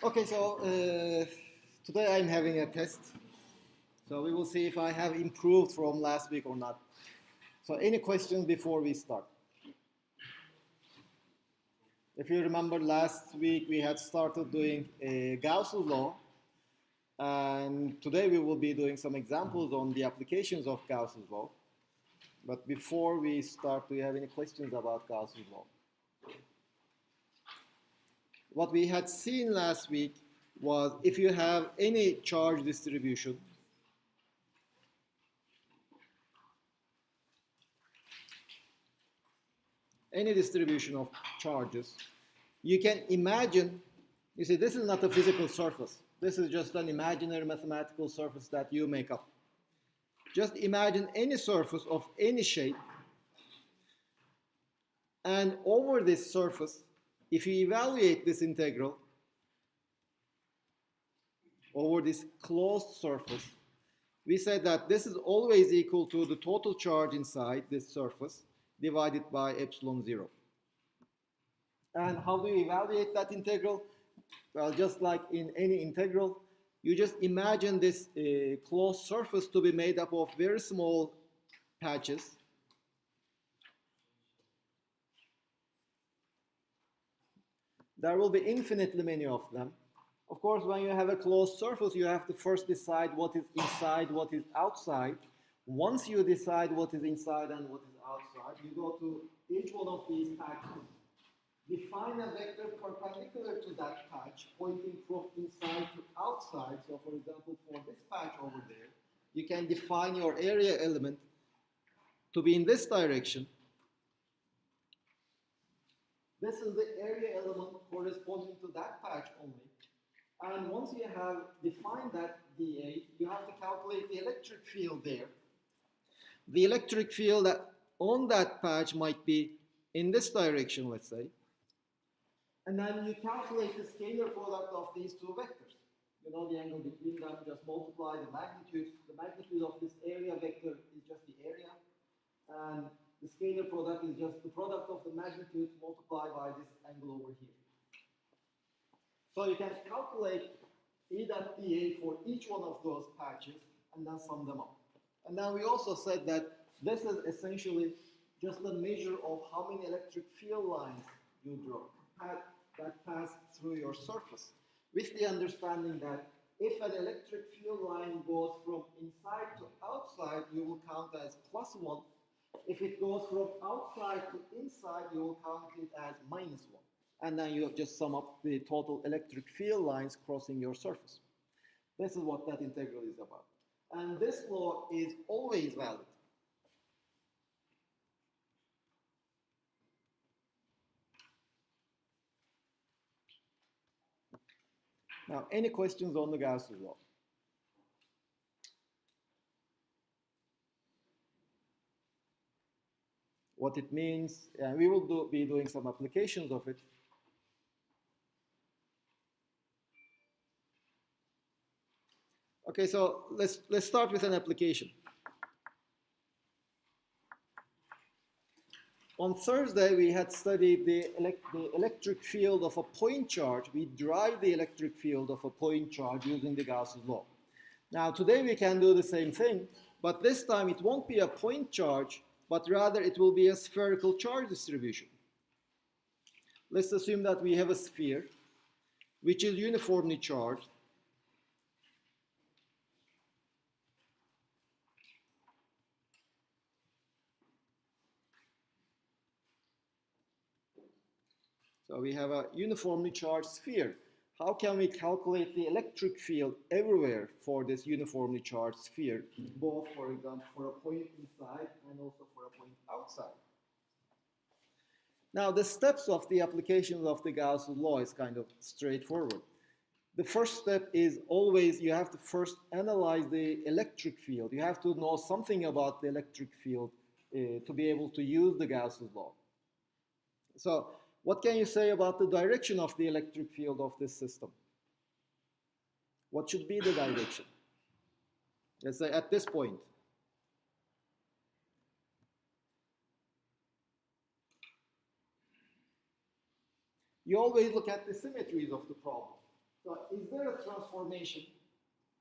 Okay, so today I'm having a test. So we will see if I have improved from last week or not. So any questions before we start? If you remember last week we had started doing Gauss's law, and today we will be doing some examples on the applications of Gauss's law. But before we start, do you have any questions about Gauss's law? What we had seen last week was if you have any charge distribution, any distribution of charges, you can imagine, you see, this is not a physical surface. This is just an imaginary mathematical surface that you make up. Just imagine any surface of any shape, and over this surface, if you evaluate this integral over this closed surface, we said that this is always equal to the total charge inside this surface divided by epsilon 0. And how do you evaluate that integral? Well, just like in any integral, you just imagine this closed surface to be made up of very small patches. There will be infinitely many of them. Of course, when you have a closed surface, you have to first decide what is inside, what is outside. Once you decide what is inside and what is outside, you go to each one of these patches, define a vector perpendicular to that patch, pointing from inside to outside. So, for example, for this patch over there, you can define your area element to be in this direction. This is the area element corresponding to that patch only. And once you have defined that dA, you have to calculate the electric field there. The electric field on that patch might be in this direction, let's say. And then you calculate the scalar product of these two vectors. You know the angle between them, just multiply the magnitudes. The magnitude of this area vector is just the area. And the scalar product is just the product of the magnitudes multiplied by this angle over here. So you can calculate E dot dA for each one of those patches and then sum them up. And then we also said that this is essentially just a measure of how many electric field lines you draw that pass through your surface, with the understanding that if an electric field line goes from inside to outside, you will count as +1. If it goes from outside to inside, you will count it as -1. And then you just sum up the total electric field lines crossing your surface. This is what that integral is about. And this law is always valid. Now, any questions on the Gauss's law? What it means, and we will be doing some applications of it. Okay, so let's start with an application. On Thursday, we had studied the electric field of a point charge. We derive the electric field of a point charge using the Gauss's law. Now, today we can do the same thing, but this time it won't be a point charge, but rather it will be a spherical charge distribution. Let's assume that we have a sphere, which is uniformly charged. So we have a uniformly charged sphere. How can we calculate the electric field everywhere for this uniformly charged sphere, both, for example, for a point inside and also for a point outside? Now, the steps of the applications of the Gauss's law is kind of straightforward. The first step is always you have to first analyze the electric field. You have to know something about the electric field to be able to use the Gauss's law. So, what can you say about the direction of the electric field of this system? What should be the direction? Let's say at this point. You always look at the symmetries of the problem. So is there a transformation?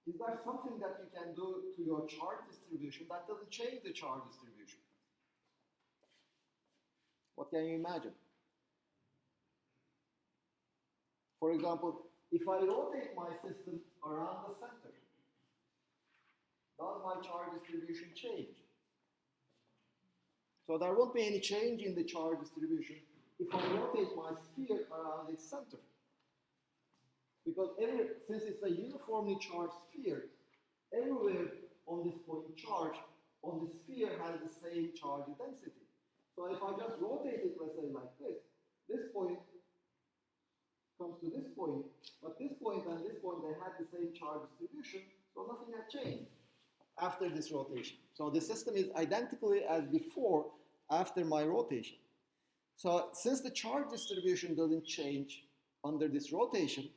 Is there something that you can do to your charge distribution that doesn't change the charge distribution? What can you imagine? For example, if I rotate my system around the center, does my charge distribution change? So there won't be any change in the charge distribution if I rotate my sphere around its center. Because since it's a uniformly charged sphere, everywhere on this point charge on the sphere has the same charge density. So if I just rotate it, let's say like this point comes to this point, but this point and this point, they had the same charge distribution, so nothing had changed after this rotation. So the system is identically as before after my rotation. So since the charge distribution doesn't change under this rotation,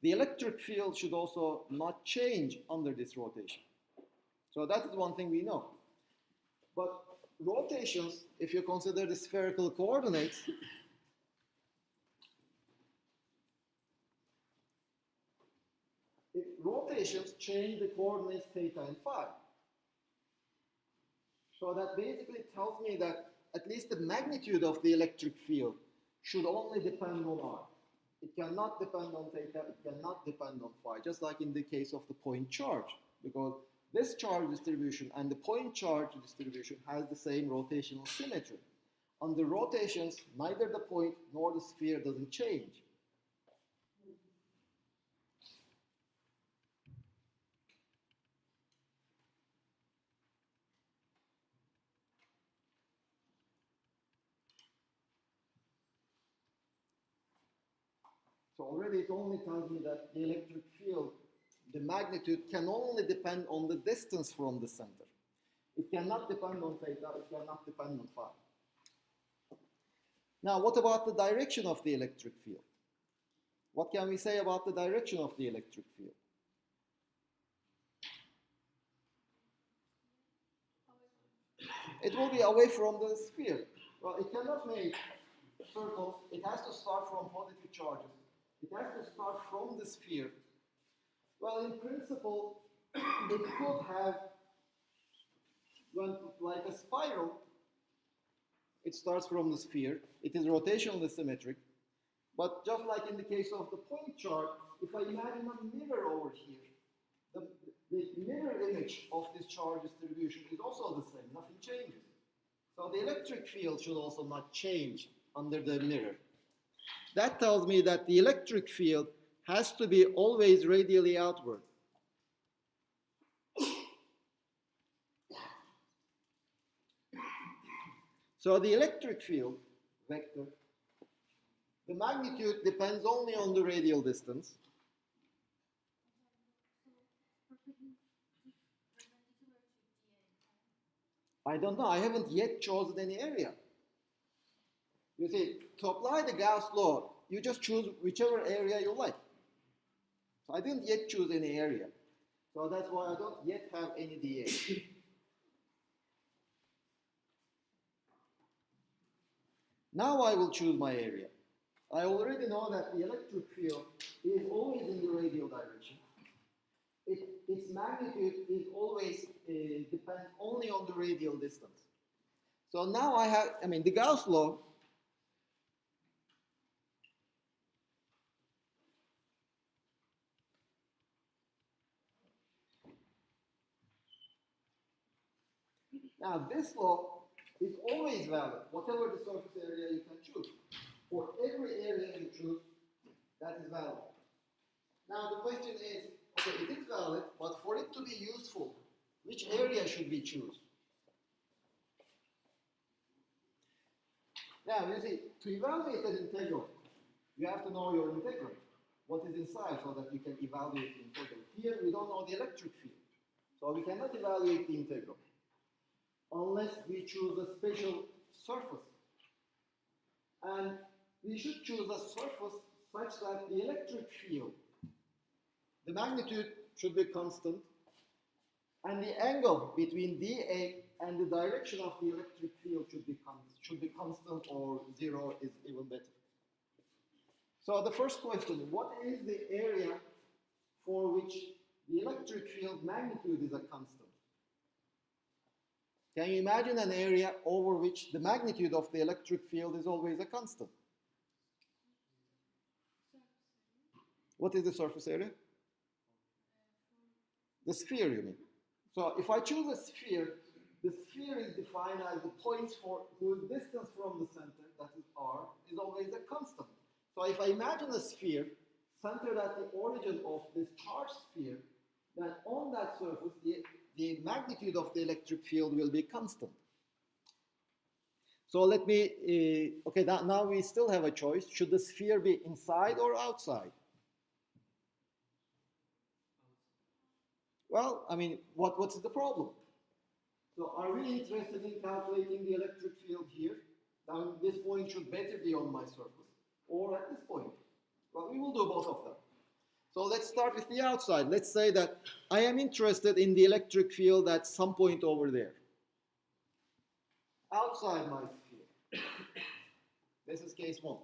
the electric field should also not change under this rotation. So that is one thing we know. But rotations, if you consider the spherical coordinates, rotations change the coordinates theta and phi. So that basically tells me that at least the magnitude of the electric field should only depend on r. It cannot depend on theta, it cannot depend on phi, just like in the case of the point charge, because this charge distribution and the point charge distribution has the same rotational symmetry. On the rotations, neither the point nor the sphere doesn't change. So already it only tells me that the electric field, the magnitude can only depend on the distance from the center. It cannot depend on theta, it cannot depend on phi. Now what about the direction of the electric field? What can we say about the direction of the electric field? It will be away from the sphere. Well, it cannot make circles, it has to start from positive charges. It has to start from the sphere. Well, in principle, it could have, like a spiral, it starts from the sphere. It is rotationally symmetric. But just like in the case of the point charge, if I imagine a mirror over here, the mirror image of this charge distribution is also the same. Nothing changes. So the electric field should also not change under the mirror. That tells me that the electric field has to be always radially outward. So the electric field vector, the magnitude depends only on the radial distance. I don't know, I haven't yet chosen any area. You see, to apply the Gauss law, you just choose whichever area you like. So I didn't yet choose any area. So that's why I don't yet have any dA. Now I will choose my area. I already know that the electric field is always in the radial direction. Its magnitude is always depends only on the radial distance. So now I have, the Gauss law now this law is always valid, whatever the surface area you can choose. For every area you choose, that is valid. Now the question is, okay, it is valid, but for it to be useful, which area should we choose? Now you see, to evaluate an integral, you have to know your integral, what is inside, so that you can evaluate the integral. Here we don't know the electric field, so we cannot evaluate the integral unless we choose a special surface. And we should choose a surface such that the electric field, the magnitude should be constant, and the angle between dA and the direction of the electric field should be constant, or 0 is even better. So the first question, what is the area for which the electric field magnitude is a constant. Can you imagine an area over which the magnitude of the electric field is always a constant? What is the surface area? The sphere, you mean. So if I choose a sphere, the sphere is defined as the points for whose distance from the center, that is r, is always a constant. So if I imagine a sphere centered at the origin of this charged sphere, then on that surface, the magnitude of the electric field will be constant. So let me, okay, now we still have a choice. Should the sphere be inside or outside? Well, I mean, what's the problem? So are we interested in calculating the electric field here? Now this point should better be on my surface, or at this point? Well, we will do both of them. So let's start with the outside. Let's say that I am interested in the electric field at some point over there. Outside my sphere. This is case 1.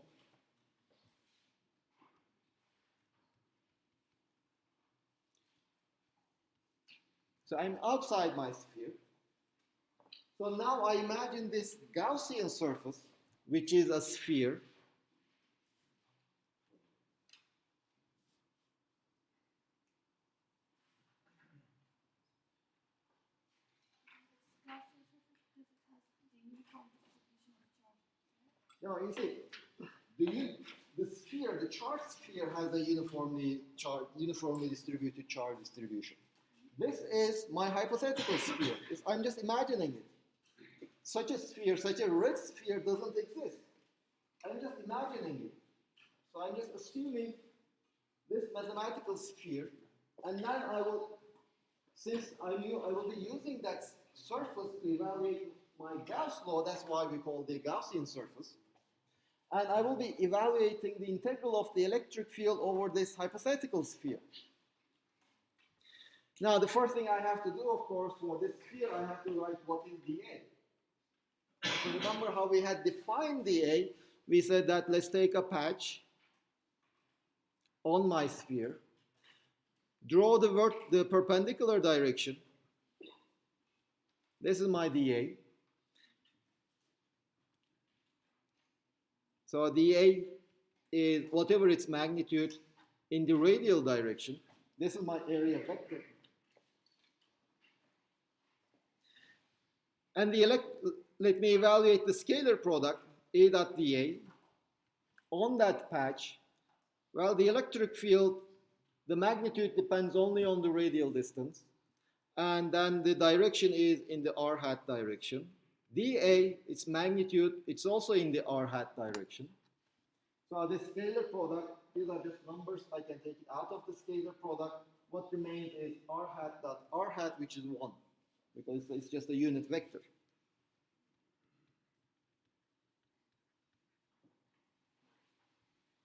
So I'm outside my sphere. So now I imagine this Gaussian surface, which is a sphere. No, you see, the sphere, the charged sphere has a uniformly distributed charge distribution. This is my hypothetical sphere. I'm just imagining it. Such a sphere, such a red sphere doesn't exist. I'm just imagining it. So I'm just assuming this mathematical sphere, and then I will, since I will be using that surface to evaluate my Gauss law, that's why we call the Gaussian surface, and I will be evaluating the integral of the electric field over this hypothetical sphere. Now, the first thing I have to do, of course, for this sphere, I have to write what is dA. So remember how we had defined dA? We said that let's take a patch on my sphere, draw the perpendicular direction. This is my dA. So dA is whatever its magnitude in the radial direction. This is my area vector. And let me evaluate the scalar product, A dot dA, on that patch. Well, the electric field, the magnitude depends only on the radial distance. And then the direction is in the r hat direction. dA, its magnitude, it's also in the r hat direction. So the scalar product, these are just numbers. I can take it out of the scalar product. What remains is r hat dot r hat, which is 1. Because it's just a unit vector.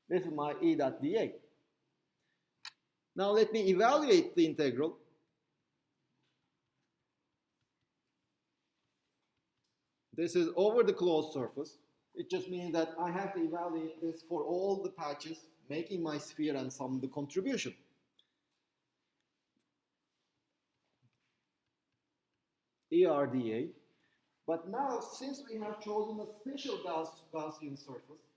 This is my E dot dA. Now let me evaluate the integral. This is over the closed surface. It just means that I have to evaluate this for all the patches, making my sphere and sum the contribution. ERDA. But now, since we have chosen a special Gaussian surface,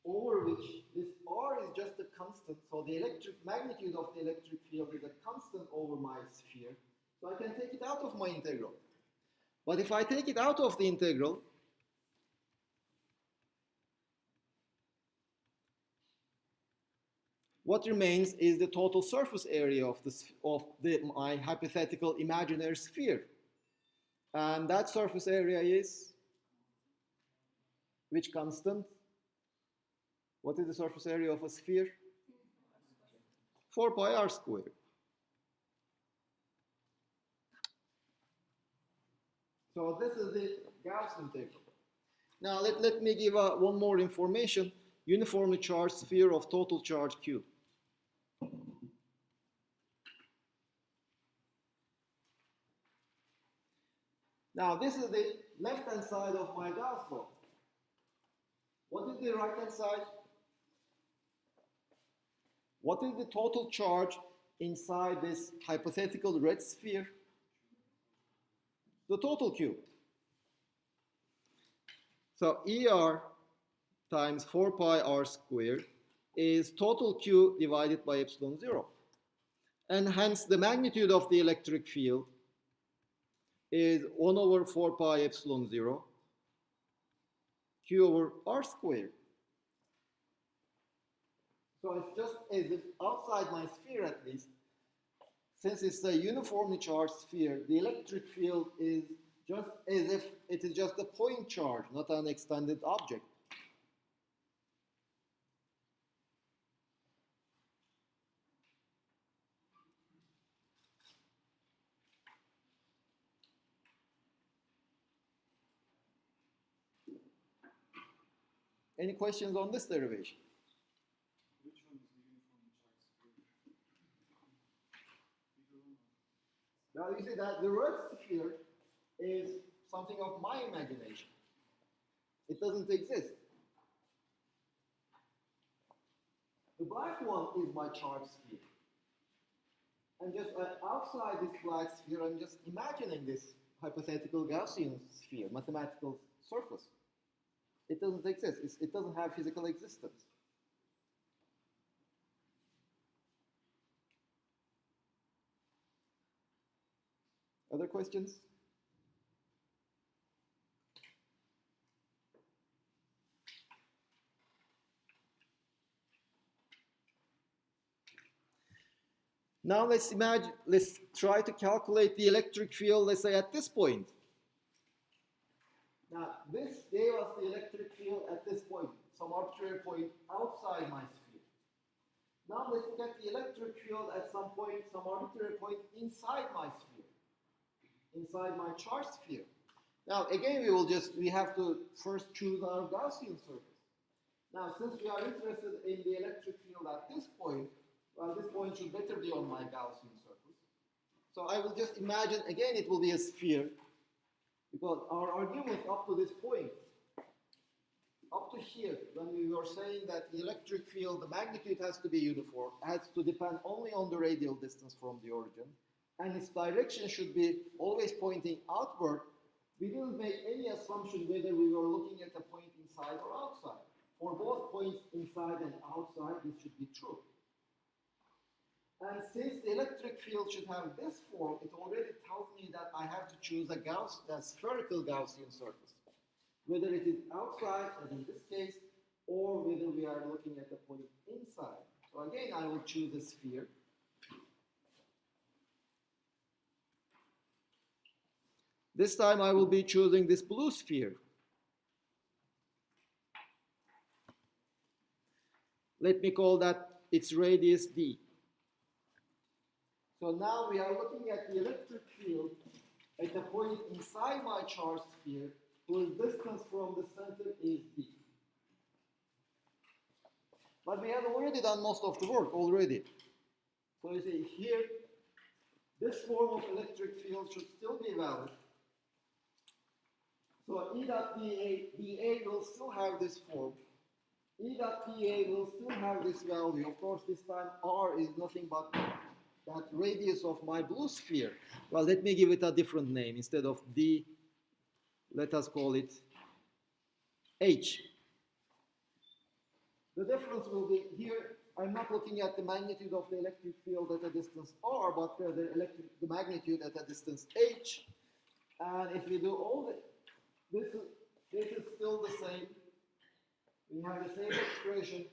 over which this R is just a constant, so the electric magnitude of the electric field is a constant over my sphere, so I can take it out of my integral. But if I take it out of the integral, what remains is the total surface area of my hypothetical imaginary sphere. And that surface area is which constant? What is the surface area of a sphere? 4 pi r squared. So this is the Gauss integral. Now let me give one more information. Uniformly charged sphere of total charge Q. Now this is the left-hand side of my Gauss law. What is the right-hand side? What is the total charge inside this hypothetical red sphere? The total Q. So ER times 4 pi r squared is total Q divided by epsilon 0. And hence the magnitude of the electric field is 1 over 4 pi epsilon 0 Q over r squared. So it's just as if outside my sphere at least, since it's a uniformly charged sphere, the electric field is just as if it is just a point charge, not an extended object. Any questions on this derivation? Which one is the uniformly charged sphere? Now you see that the red sphere is something of my imagination. It doesn't exist. The black one is my charged sphere. And just outside this black sphere, I'm just imagining this hypothetical Gaussian sphere, mathematical surface. It doesn't exist. It doesn't have physical existence. Other questions? Now let's try to calculate the electric field, let's say at this point. Now this gave us the electric field at this point, some arbitrary point outside my sphere. Now let's get the electric field at some point, some arbitrary point inside my sphere, inside my charged sphere. Now again we have to first choose our Gaussian surface. Now since we are interested in the electric field at this point, well, this point should better be on my Gaussian surface. So I will just imagine, again, it will be a sphere, because our argument up to this point, up to here, when we were saying that the electric field, the magnitude has to be uniform, has to depend only on the radial distance from the origin, and its direction should be always pointing outward, we didn't make any assumption whether we were looking at a point inside or outside. For both points inside and outside, this should be true. And since the electric field should have this form, it already tells me that I have to choose a spherical Gaussian surface. Whether it is outside, as in this case, or whether we are looking at the point inside. So again, I will choose a sphere. This time I will be choosing this blue sphere. Let me call that its radius d. So now we are looking at the electric field at a point inside my charged sphere whose distance from the center is d. But we have already done most of the work already. So you see here, this form of electric field should still be valid. So E dot dA will still have this form. E dot dA will still have this value. Of course, this time R is nothing but that radius of my blue sphere. Well, let me give it a different name. Instead of D, let us call it H. The difference will be here, I'm not looking at the magnitude of the electric field at a distance R, but rather the magnitude at a distance H. And if we do all this is still the same. We have the same expression.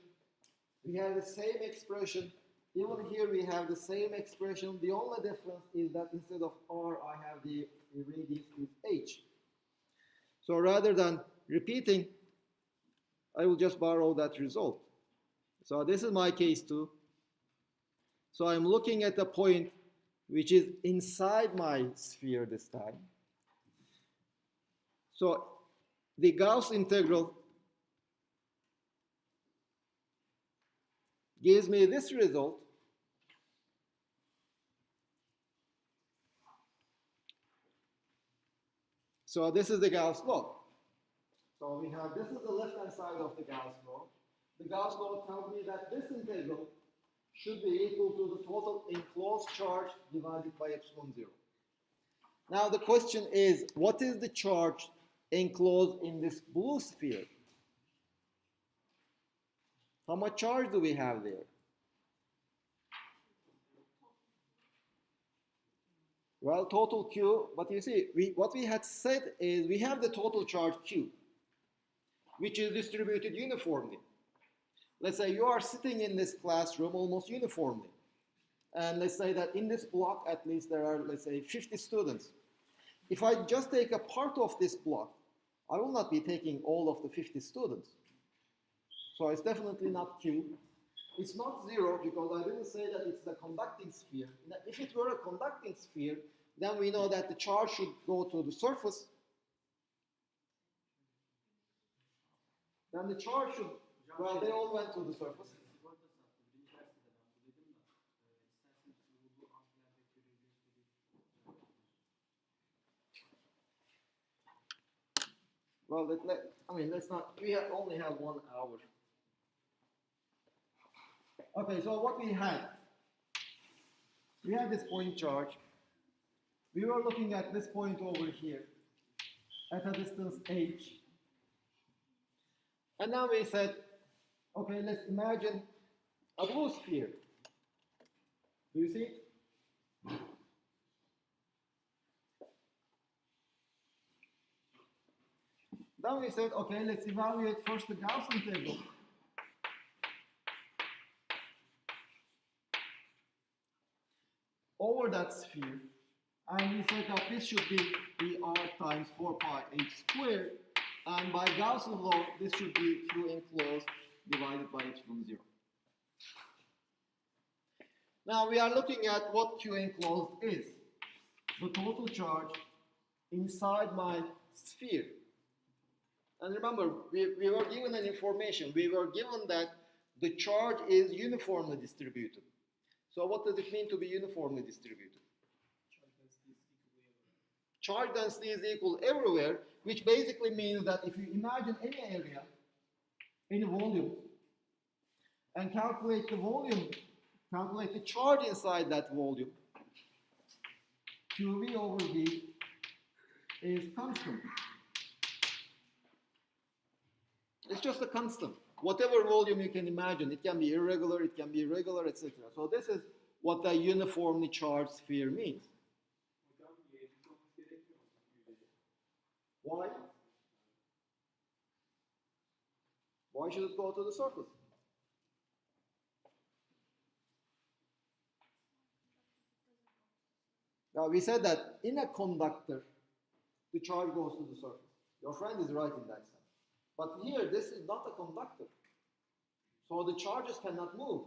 We have the same expression. Even here we have the same expression. The only difference is that instead of R, I have the radius is H. So rather than repeating, I will just borrow that result. So this is my case 2. So I'm looking at a point which is inside my sphere this time. So the Gauss integral gives me this result. So this is the Gauss law. So we have, this is the left-hand side of the Gauss law. The Gauss law tells me that this integral should be equal to the total enclosed charge divided by epsilon 0. Now the question is, what is the charge enclosed in this blue sphere? How much charge do we have there? Well, total Q, but you see, what we had said is we have the total charge Q, which is distributed uniformly. Let's say you are sitting in this classroom almost uniformly. And let's say that in this block, at least there are, let's say, 50 students. If I just take a part of this block, I will not be taking all of the 50 students. So it's definitely not Q. It's not 0 because I didn't say that it's the conducting sphere. If it were a conducting sphere, then we know that the charge should go to the surface. Then the charge should, well, they all went to the surface. Well, let's not, we only have 1 hour. Okay, so what we had this point charge. We were looking at this point over here at a distance h. And now we said, okay, let's imagine a blue sphere. Do you see it? Then we said, okay, let's evaluate first the Gaussian table. Over that sphere, and we said that this should be dr times 4 pi h squared, and by Gaussian law, this should be Q enclosed divided by epsilon 0. Now we are looking at what Q enclosed is. The total charge inside my sphere. And remember, we were given an information. We were given that the charge is uniformly distributed. So what does it mean to be uniformly distributed? Charge density is equal everywhere, which basically means that if you imagine any area, any volume, and calculate the volume, calculate the charge inside that volume, QV over V is constant. It's just a constant. Whatever volume you can imagine, it can be irregular, it can be regular, etc. So this is what a uniformly charged sphere means. Why? Why should it go to the surface? Now we said that in a conductor, the charge goes to the surface. Your friend is right in that sense. But here, this is not a conductor. So the charges cannot move.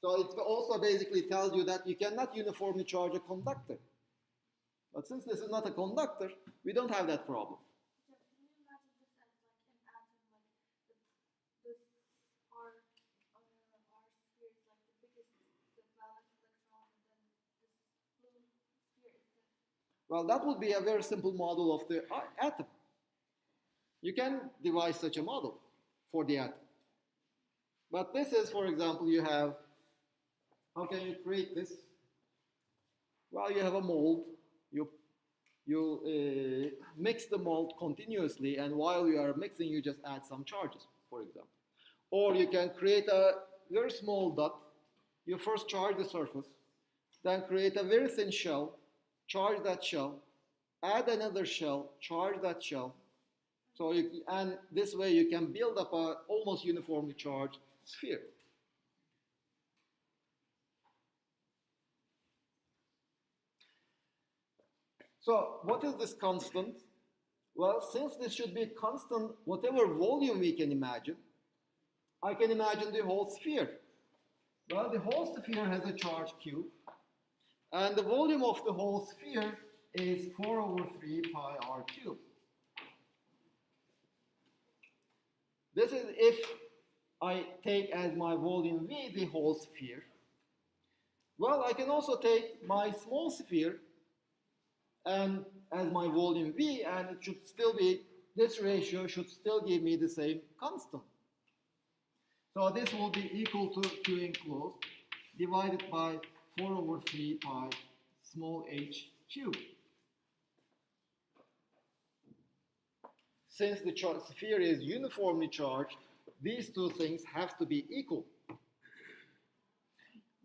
So it also basically tells you that you cannot uniformly charge a conductor. But since this is not a conductor, we don't have that problem. So can you imagine this as like an atom, like this R sphere is like the biggest, the valence electron, and then this blue sphere is the... Well, that would be a very simple model of the atom. You can devise such a model for the atom. But this is, for example, you have, how can you create this? Well, you have a mold. You mix the mold continuously, and while you are mixing, you just add some charges, for example. Or you can create a very small dot. You first charge the surface, then create a very thin shell, charge that shell, add another shell, charge that shell. So and this way you can build up a almost uniformly charged sphere. So what is this constant? Well, since this should be constant, whatever volume we can imagine, I can imagine the whole sphere. Well, the whole sphere has a charge Q, and the volume of the whole sphere is 4 over 3 pi r cubed. This is if I take as my volume V the whole sphere. Well, I can also take my small sphere and as my volume V, and it should still be, this ratio should still give me the same constant. So this will be equal to Q enclosed divided by 4 over 3 pi small h cubed. Since the sphere is uniformly charged, these two things have to be equal.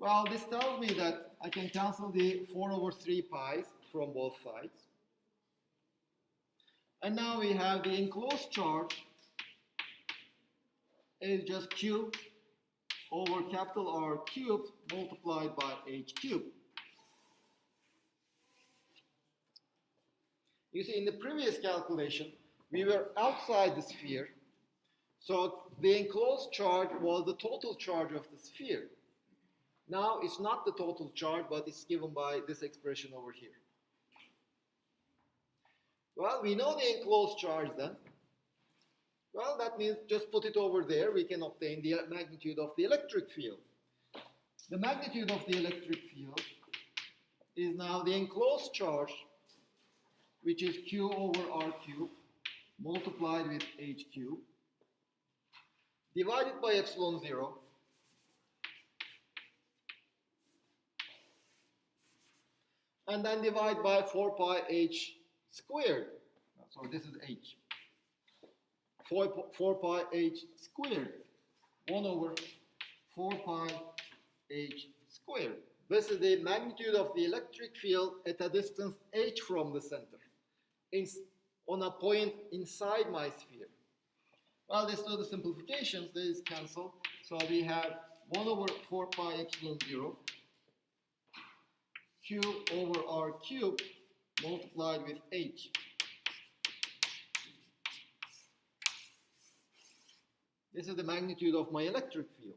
Well, this tells me that I can cancel the 4 over 3 pi's from both sides. And now we have the enclosed charge is just Q over capital R cubed multiplied by H cubed. You see, in the previous calculation, we were outside the sphere, so the enclosed charge was the total charge of the sphere. Now it's not the total charge, but it's given by this expression over here. Well, we know the enclosed charge then. Well, that means just put it over there. We can obtain the magnitude of the electric field. The magnitude of the electric field is now the enclosed charge, which is Q over R cubed multiplied with H cubed divided by epsilon 0 and then divide by 4 pi H squared. So this is H. 4 pi H squared. 1 over 4 pi H squared. This is the magnitude of the electric field at a distance H from the center, on a point inside my sphere. Well, let's do the simplifications. These cancel. So we have 1 over 4 pi epsilon 0 Q over R cubed multiplied with H. This is the magnitude of my electric field.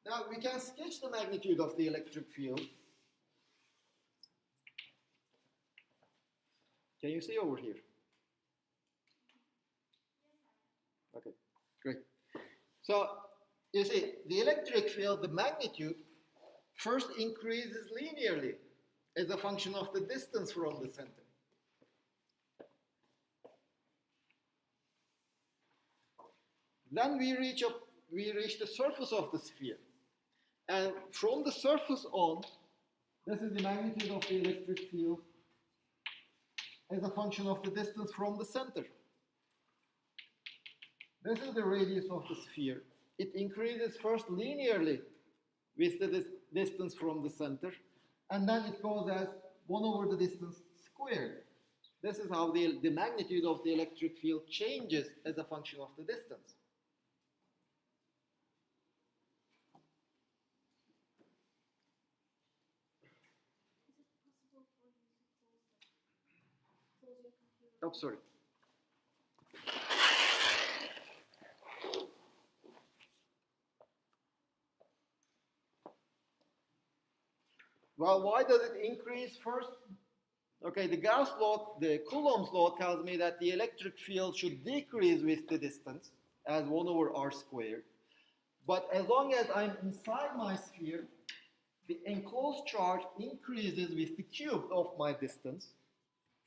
Now we can sketch the magnitude of the electric field. Can you see over here? Okay, great. So you see, the electric field, the magnitude, first increases linearly as a function of the distance from the center. Then we reach the surface of the sphere. And from the surface on, this is the magnitude of the electric field as a function of the distance from the center. This is the radius of the sphere. It increases first linearly with the distance from the center, and then it goes as 1 over the distance squared. This is how the magnitude of the electric field changes as a function of the distance. Oh, sorry. Well, why does it increase first? Okay, the Gauss law, the Coulomb's law tells me that the electric field should decrease with the distance as 1 over r squared. But as long as I'm inside my sphere, the enclosed charge increases with the cube of my distance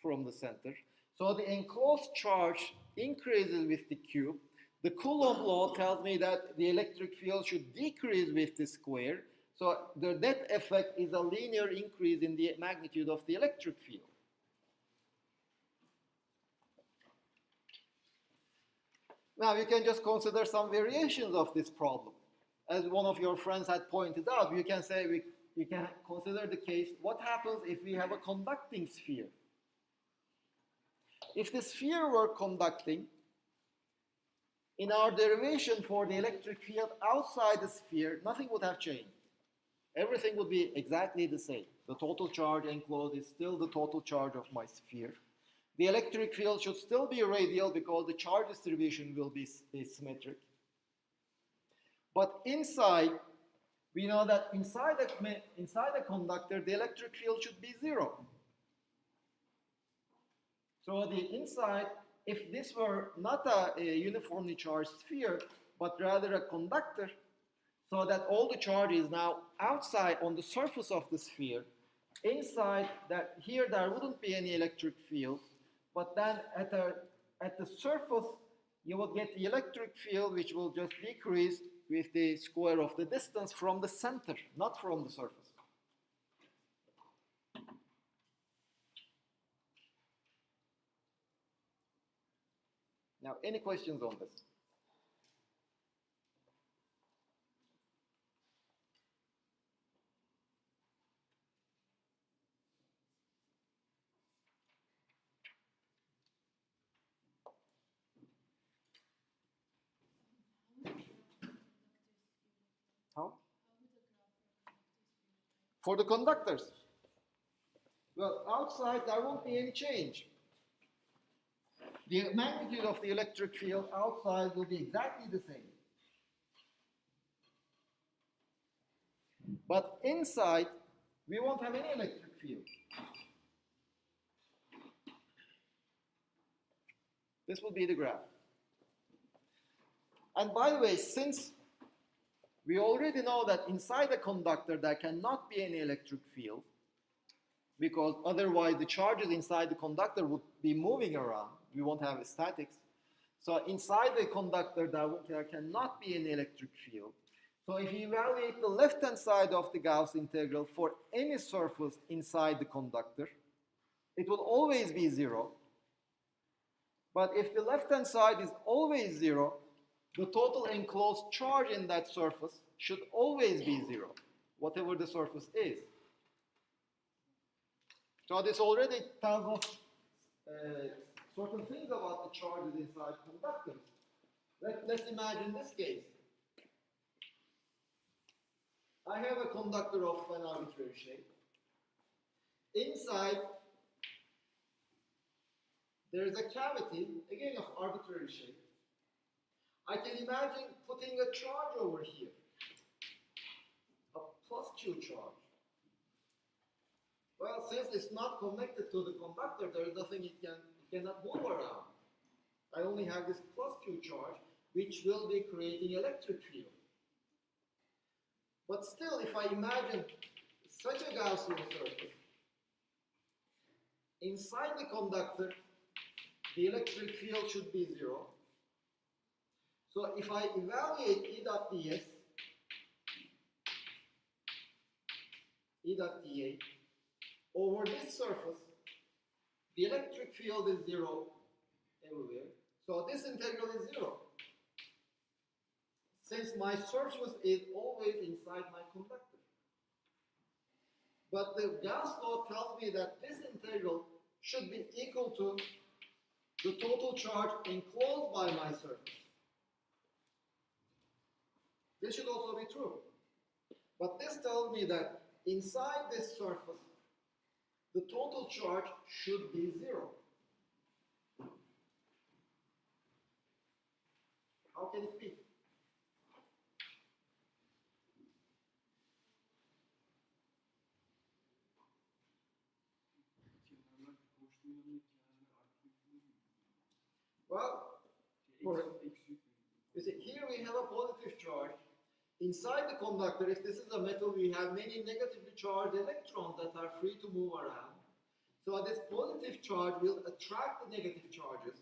from the center. So the enclosed charge increases with the cube. The Coulomb law tells me that the electric field should decrease with the square. So the net effect is a linear increase in the magnitude of the electric field. Now you can just consider some variations of this problem. As one of your friends had pointed out, you can say you can consider the case, what happens if we have a conducting sphere? If the sphere were conducting, in our derivation for the electric field outside the sphere, nothing would have changed. Everything would be exactly the same. The total charge enclosed is still the total charge of my sphere. The electric field should still be radial because the charge distribution will be symmetric. But inside, we know that inside a conductor, the electric field should be 0. So the inside, if this were not a uniformly charged sphere, but rather a conductor, so that all the charge is now outside on the surface of the sphere. Inside that, here there wouldn't be any electric field, but then at the surface you will get the electric field, which will just decrease with the square of the distance from the center, not from the surface. Now, any questions on this? How? For the conductors. Well, outside there won't be any change. The magnitude of the electric field outside will be exactly the same. But inside, we won't have any electric field. This will be the graph. And by the way, since we already know that inside a conductor there cannot be any electric field, because otherwise the charges inside the conductor would be moving around. We won't have statics. So inside the conductor there cannot be any electric field. So if you evaluate the left-hand side of the Gauss integral for any surface inside the conductor, it will always be 0. But if the left-hand side is always 0, the total enclosed charge in that surface should always be 0, whatever the surface is. So this already tells us certain things about the charges inside conductors. Let's imagine this case. I have a conductor of an arbitrary shape. Inside, there is a cavity, again of arbitrary shape. I can imagine putting a charge over here, a plus Q charge. Well, since it's not connected to the conductor, there is nothing it cannot move around. I only have this plus Q charge, which will be creating electric field. But still, if I imagine such a Gaussian surface, inside the conductor, the electric field should be 0. So if I evaluate E dot ds, E dot dA, over this surface, the electric field is 0 everywhere. So this integral is 0. Since my surface is always inside my conductor. But the Gauss law tells me that this integral should be equal to the total charge enclosed by my surface. This should also be true. But this tells me that inside this surface, the total charge should be 0. How can it be? Well, you see, here we have a positive charge. Inside the conductor, if this is a metal, we have many negatively charged electrons that are free to move around. So this positive charge will attract the negative charges.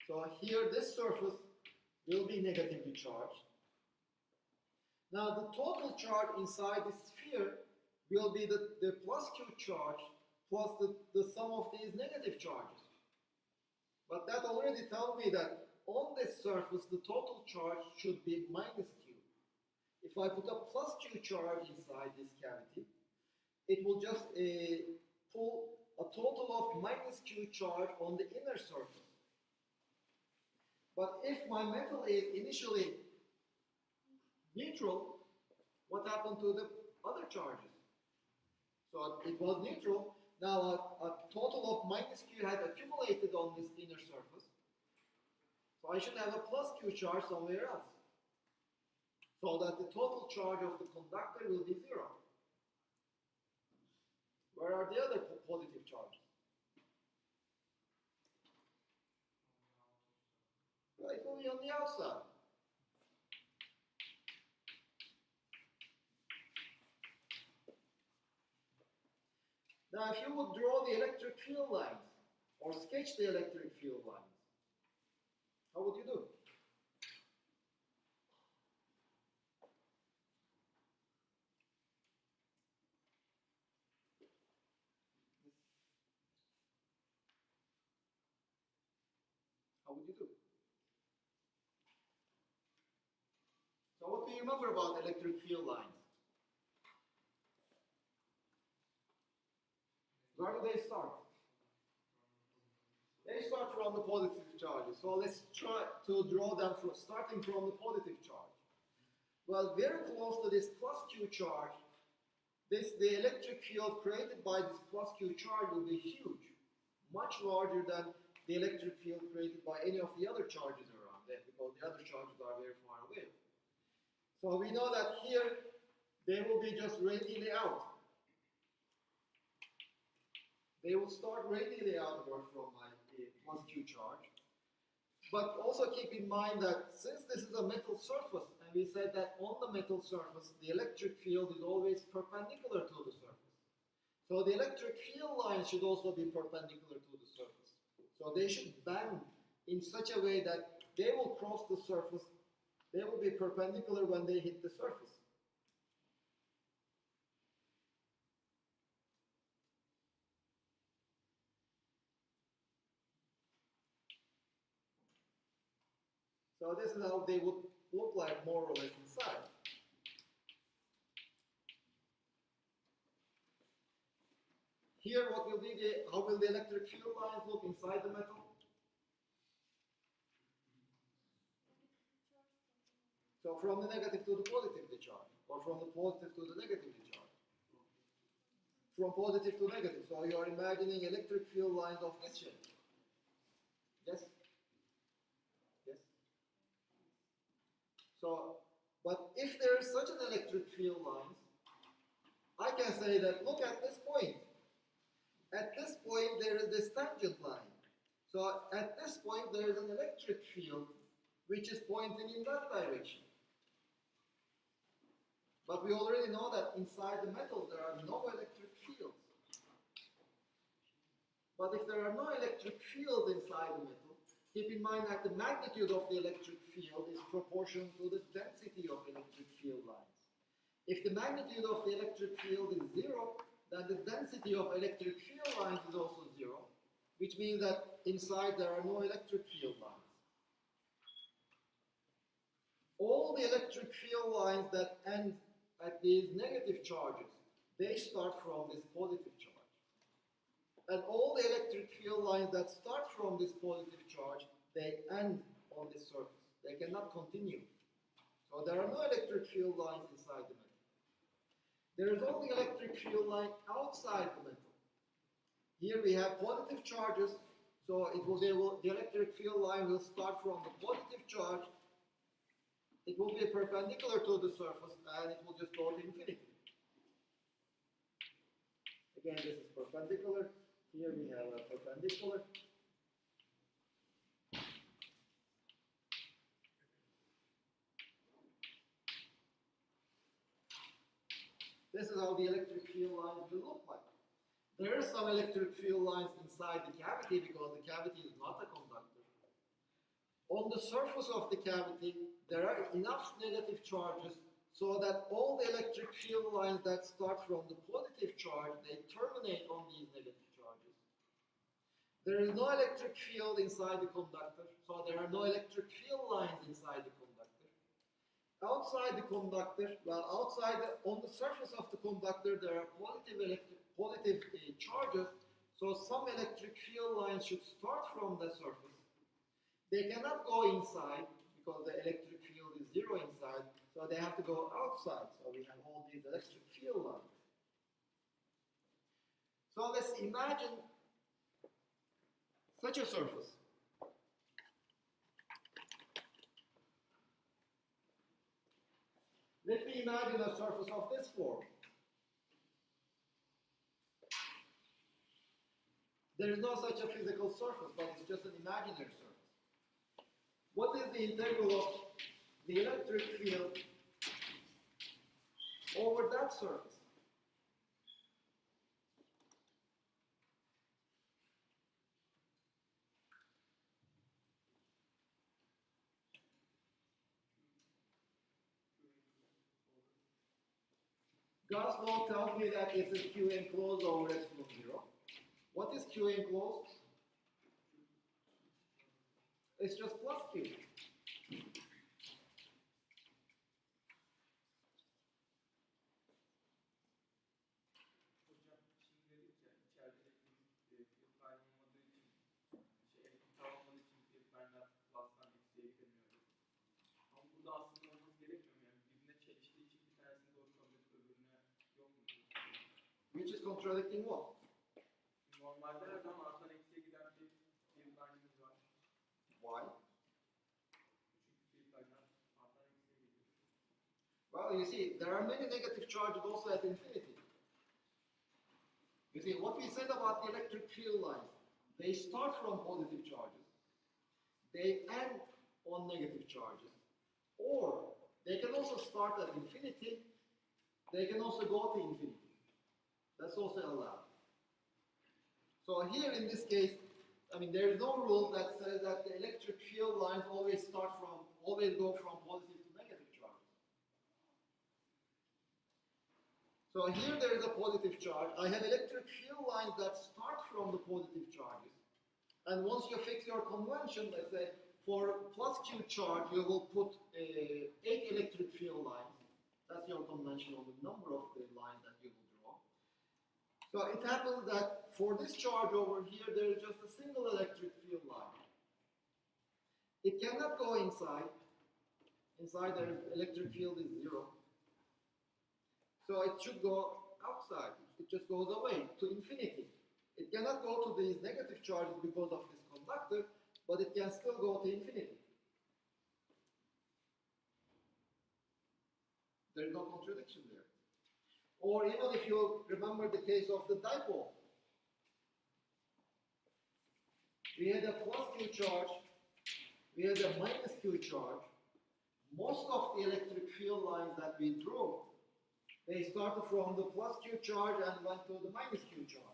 So here, this surface will be negatively charged. Now, the total charge inside the sphere will be the plus Q charge plus the sum of these negative charges. But that already tells me that on this surface, the total charge should be minus Q. If I put a plus Q charge inside this cavity, it will just pull a total of minus Q charge on the inner surface. But if my metal is initially neutral, what happened to the other charges? So it was neutral. Now a total of minus Q had accumulated on this inner surface. So I should have a plus Q charge somewhere else. So that the total charge of the conductor will be 0. Where are the other positive charges? Well, it will be on the outside. Now, if you would draw the electric field lines or sketch the electric field lines, how would you do? How would you do? So what do you remember about electric field lines? Where do they start? They start from the positive charges. So let's try to draw them from starting from the positive charge. Well, very close to this plus Q charge, the electric field created by this plus Q charge will be huge, much larger than the electric field created by any of the other charges around there, because the other charges are very far away. So we know that here they will be just radially out. They will start radially outward from my plus Q charge. But also keep in mind that since this is a metal surface, and we said that on the metal surface, the electric field is always perpendicular to the surface. So the electric field lines should also be perpendicular to the surface. So they should bend in such a way that they will cross the surface. They will be perpendicular when they hit the surface. So this is how they would look like more or less inside. Here, how will the electric field lines look inside the metal? So from the negative to the positive charge, or from the positive to the negative charge. From positive to negative. So you are imagining electric field lines of this shape. Yes? Yes? So, but if there is such an electric field line, I can say that look at this point. At this point there is this tangent line. So at this point there is an electric field which is pointing in that direction. But we already know that inside the metal there are no electric fields. But if there are no electric fields inside the metal, keep in mind that the magnitude of the electric field is proportional to the density of electric field lines. If the magnitude of the electric field is 0, then the density of electric field lines is also 0, which means that inside there are no electric field lines. All the electric field lines that end at these negative charges, they start from this positive charge. And all the electric field lines that start from this positive charge, they end on this surface. They cannot continue. So there are no electric field lines inside the metal. There is only electric field line outside the metal. Here we have positive charges, so the electric field line will start from the positive charge. It will be perpendicular to the surface and it will just go to infinity. Again, this is perpendicular. Here we have a perpendicular. This is how the electric field lines will look like. There are some electric field lines inside the cavity because the cavity is not a conductor. On the surface of the cavity, there are enough negative charges so that all the electric field lines that start from the positive charge, they terminate on these negative charges. There is no electric field inside the conductor, so there are no electric field lines inside the conductor. Outside the conductor, on the surface of the conductor, there are positive charges, so some electric field lines should start from the surface. They cannot go inside because the electric field is 0 inside, so they have to go outside. So we have all these electric field lines. So let's imagine such a surface. Let me imagine a surface of this form. There is no such a physical surface, but it's just an imaginary surface. What is the integral of the electric field over that surface? Gauss law tells me that this is Q enclosed over epsilon 0. What is Q enclosed? It's just plus Q. Hocam şimdi dedik ya içeride filtreler olmadığı için elektrik olmadığı için filtreler plus'tan eksiye gidemiyor. Ama burada aslında olması gerekmiyor yani birbirine çeliştiği için bir tanesini doğru kabul edip öbürüne yok mu? Which is contradicting what? Normalde her zaman arttan eksiye giden bir filtrelerimiz var. Why? Çünkü filtreler arttan eksiye gidiyor. Well, you see, there are many negative charges also at infinity. You see, what we said about the electric field lines, they start from positive charges, they end on negative charges, or they can also start at infinity, they can also go to infinity. That's also allowed. So here in this case, I mean, there is no rule that says that the electric field lines always go from positive to negative charges. So here there is a positive charge. I have electric field lines that start from the positive charges. And once you fix your convention, let's say for plus Q charge, you will put 8 electric field lines. That's your convention on the number of the lines that you will draw. So it happens that for this charge over here, there is just a single electric field line. It cannot go inside. Inside the electric field is 0. So it should go outside. It just goes away to infinity. It cannot go to these negative charges because of this conductor, but it can still go to infinity. There is no contradiction there. Or even if you remember the case of the dipole, we had a plus Q charge, we had a minus Q charge. Most of the electric field lines that we drew, they started from the plus Q charge and went to the minus Q charge.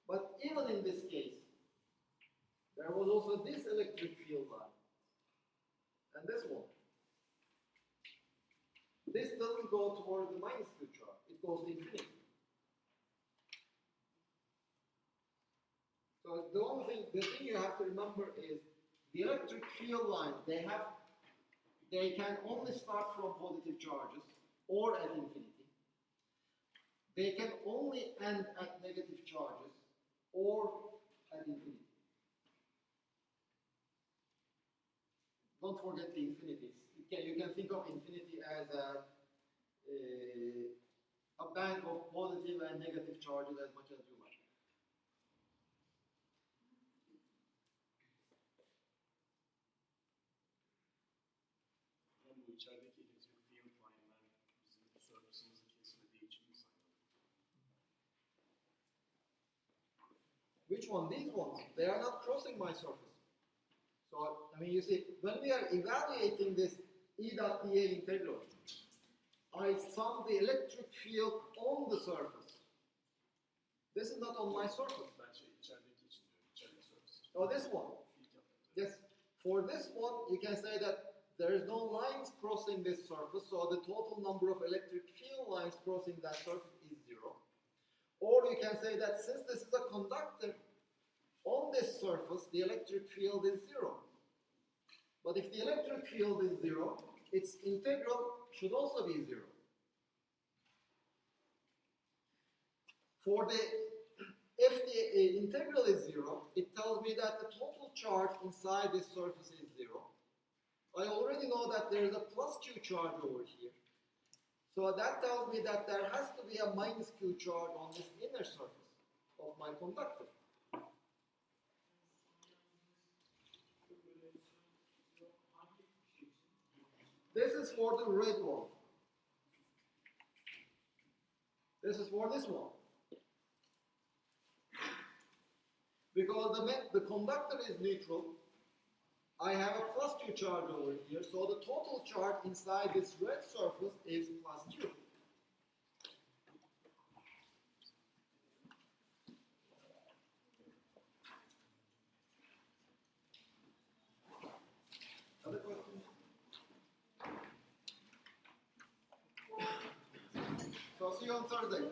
But even in this case, there was also this electric field line and this one. This doesn't go toward the minus Q charge, it goes to infinity. So the thing you have to remember is the electric field lines, they can only start from positive charges or at infinity. They can only end at negative charges or at infinity. Don't forget the infinities. You can think of infinity as a bank of positive and negative charges as much as you like. Bu içerideki elektrik field line'lar bizim surface'ımızı kesmediği için mi saymadık? Which one? These ones. They are not crossing my surface. So, I mean, you see, when we are evaluating this E dot dA integral, I sum the electric field on the surface. This is not on my surface. Ben içerideki için diyorum. İçerideki surface. Oh, this one. Field yaptık. Yes. For this one, you can say that there is no lines crossing this surface, so the total number of electric field lines crossing that surface is 0. Or you can say that since this is a conductor, on this surface, the electric field is 0. But if the electric field is 0, its integral should also be 0. If the integral is 0, it tells me that the total charge inside this surface is 0. I already know that there is a plus Q charge over here. So that tells me that there has to be a minus Q charge on this inner surface of my conductor. This is for the red one. This is for this one. Because the conductor is neutral, I have a plus Q charge over here, so the total charge inside this red surface is plus Q. See you on Thursday.